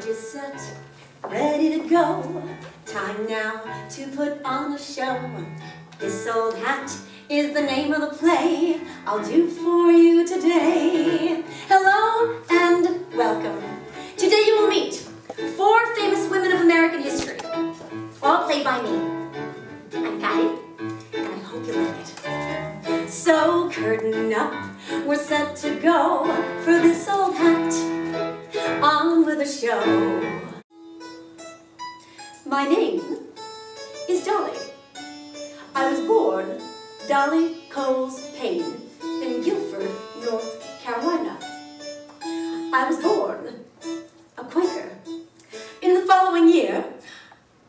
stage is set, ready to go. Time now to put on a show. This Old Hat is the name of the play I'll do for you today. Hello and welcome. Today you will meet 4 famous women of American history, all played by me. I'm Patty, and I hope you like it. So curtain up, we're set to go for this old hat. On with the show. My name is Dolly. I was born Dolly Coles Payne in Guilford, North Carolina. I was born a Quaker. In the following year,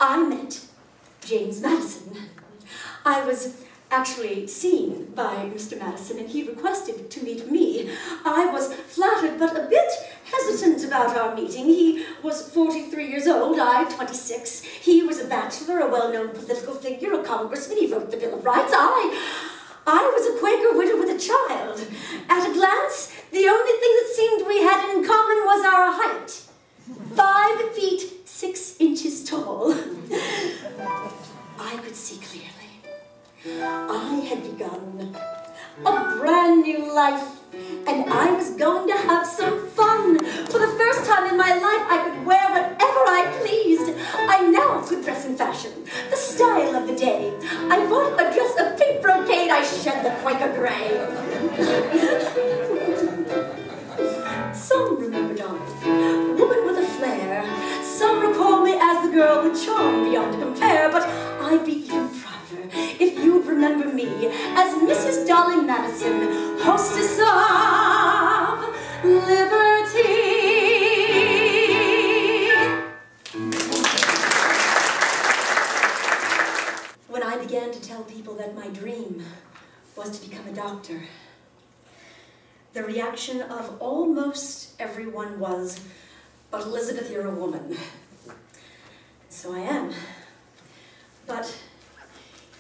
I met James Madison. I was actually seen by Mr. Madison, and he requested to meet me. I was flattered, but a bit hesitant about our meeting. He was 43 years old, I 26. He was a bachelor, a well-known political figure, a congressman. He wrote the Bill of Rights. I was a Quaker widow with a child. At a glance, the only thing that seemed we had in common was our height. 5 feet 6 inches tall. I could see clearly. I had begun a brand new life, and I was going to have some fun. For the first time in my life, I could wear whatever I pleased. I now could dress in fashion, the style of the day. I bought a dress of pink brocade, I shed the Quaker gray. Some remember Dolly, woman with a flair. Some recall me as the girl with charm beyond compare, but I'd be even prouder if you'd remember me as Mrs. Dolly Madison, hostess of Liberty. When I began to tell people that my dream was to become a doctor, the reaction of almost everyone was, "But Elizabeth, you're a woman." So I am. But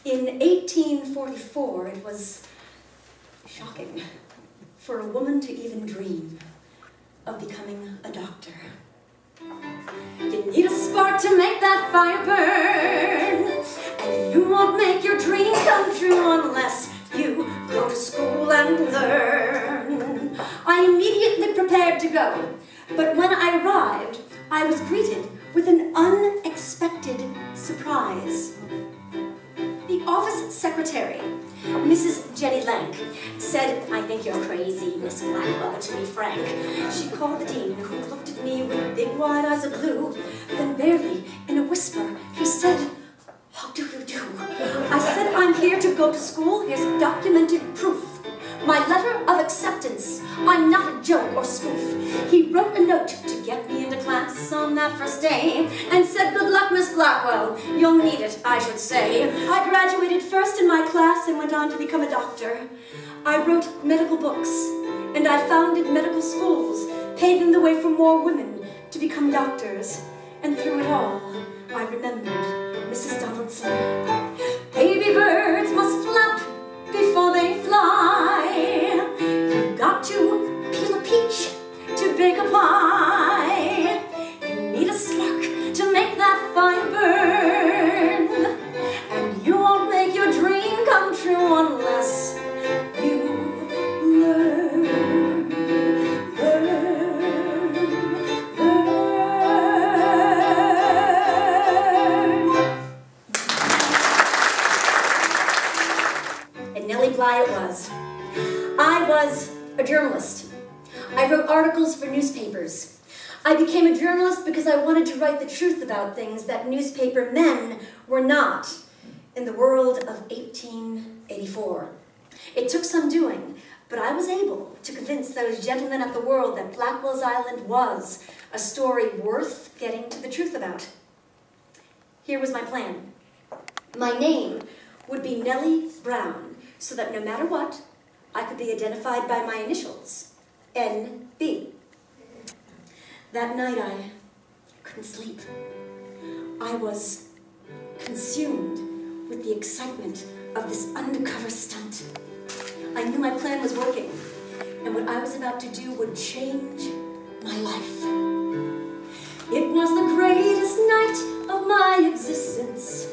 in 1844, it was shocking for a woman to even dream of becoming a doctor. You need a spark to make that fire burn, and you won't make your dream come true unless you go to school and learn. I immediately prepared to go, but when I arrived, I was greeted with an unexpected surprise. The office secretary, Mrs. Jenny Lank, said, "I think you're crazy, Miss Blackwell, to be frank." She called the dean, who looked at me with big wide eyes of blue. Then barely in a whisper, he said, "How do you do?" I said, "I'm here to go to school. Here's documented proof. My letter of acceptance. I'm not a joke or spoof." He wrote a note to get me into class on that first day and said, "Good luck, Miss Blackwell. You'll need it, I should say." I graduated first in my class and went on to become a doctor. I wrote medical books, and I founded medical schools, paving the way for more women to become doctors. And through it all, I remembered Mrs. Donaldson. Baby birds must flap before they fly. You've got to peel a peach to bake a pie. You need a spark to make that fire burn, and you won't make your dream come true unless you learn. It was. I was a journalist. I wrote articles for newspapers. I became a journalist because I wanted to write the truth about things that newspaper men were not in the world of 1884. It took some doing, but I was able to convince those gentlemen at the World that Blackwell's Island was a story worth getting to the truth about. Here was my plan. My name would be Nellie Brown, so that no matter what, I could be identified by my initials, N.B. That night I couldn't sleep. I was consumed with the excitement of this undercover stunt. I knew my plan was working, and what I was about to do would change my life. It was the greatest night of my existence,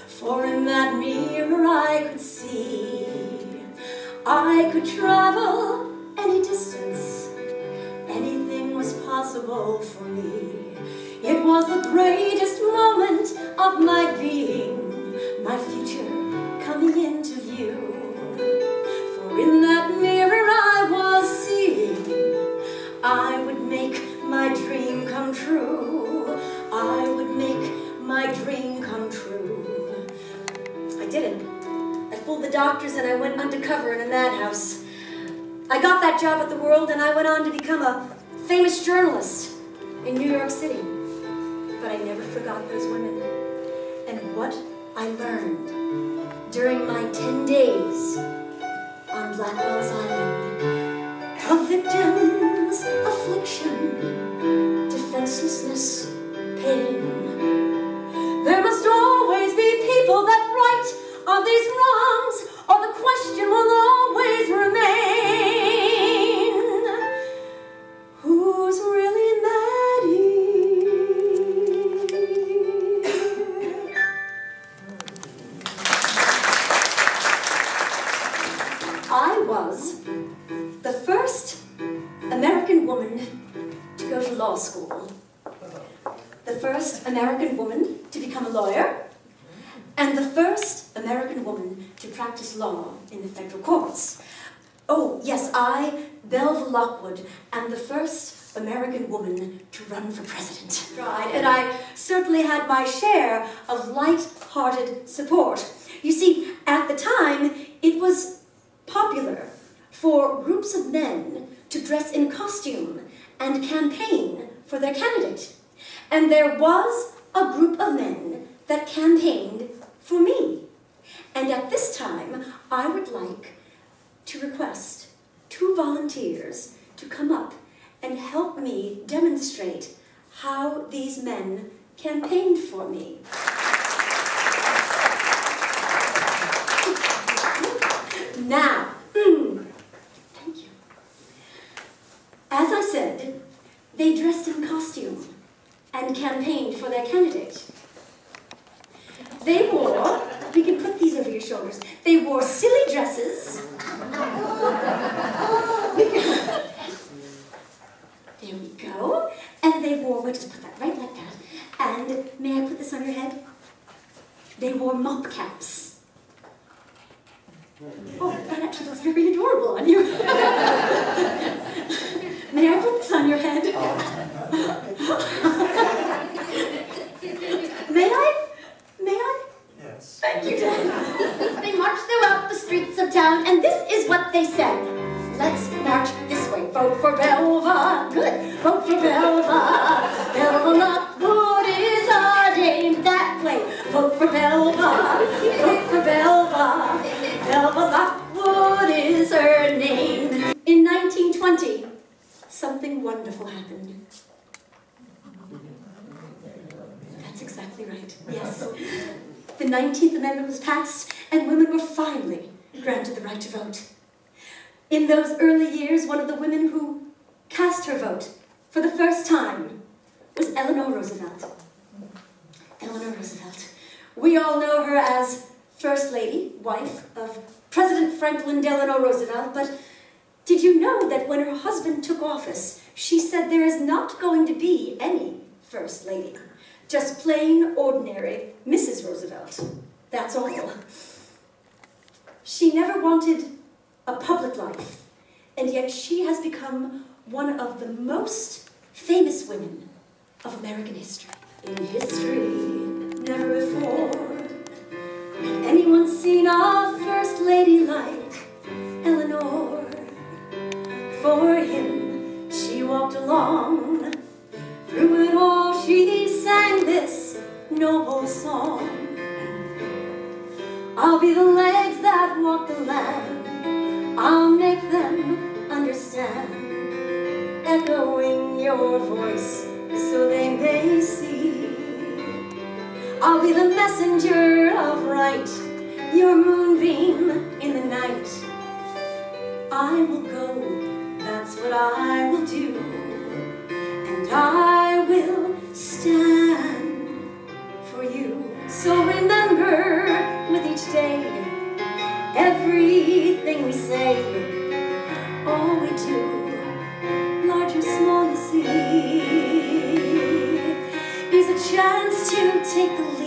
for in that mirror I could see I could travel any distance, anything was possible for me. It was the greatest moment of my being, my future coming into view. For in that mirror I was seeing I would make my dream come true. I would make my dream come true. I did it. I fooled the doctors and I went undercover in a madhouse. I got that job at the World and I went on to become a famous journalist in New York City. But I never forgot those women and what I learned during my 10 days on Blackwell's Island. A victim's affliction, defenselessness, pain. There must always be people that right on these wrongs, or the question will always remain: who's really Maddie? I was the first American woman to go to law school, the first American woman to become a lawyer, and the first American woman to practice law in the federal courts. Oh, yes, I, Belva Lockwood, am the first American woman to run for president. Right, and I certainly had my share of light-hearted support. You see, at the time, it was popular for groups of men to dress in costume and campaign for their candidate. And there was a group of men that campaigned for me. And at this time, I would like to request 2 volunteers to come up and help me demonstrate how these men campaigned for me. Now, thank you. As I said, they dressed in costume and campaigned for their candidate. They wore, we can put these over your shoulders, they wore silly dresses. There we go. And they wore, we'll just put that right like that. And may I put this on your head? They wore mop caps. Oh, that actually looks very adorable on you. May I put this on your head? May I? Yes. Thank you, Dad. They marched throughout the streets of town, and this is what they said. Let's march this way. Vote for Belva. Good. Vote for Belva. Belva Lockwood is our name. That way. Vote for Belva. Vote for Belva. Belva Lockwood is her name. In 1920, something wonderful happened. That's exactly right. Yes. The 19th Amendment was passed, and women were finally granted the right to vote. In those early years, one of the women who cast her vote for the first time was Eleanor Roosevelt. Eleanor Roosevelt. We all know her as First Lady, wife of President Franklin Delano Roosevelt, but did you know that when her husband took office, she said there is not going to be any First Lady, just plain, ordinary Mrs. Roosevelt. That's all. She never wanted a public life, and yet she has become one of the most famous women of American history. In history, never before had anyone seen a First Lady like Eleanor. For him, she walked along. Through it all, she sang this noble song. I'll be the legs that walk the land. I'll make them understand. Echoing your voice so they may see. I'll be the messenger of right, your moonbeam in the night. I will go, that's what I will do. And I will say, all we do, large or small, you see, is a chance to take the lead.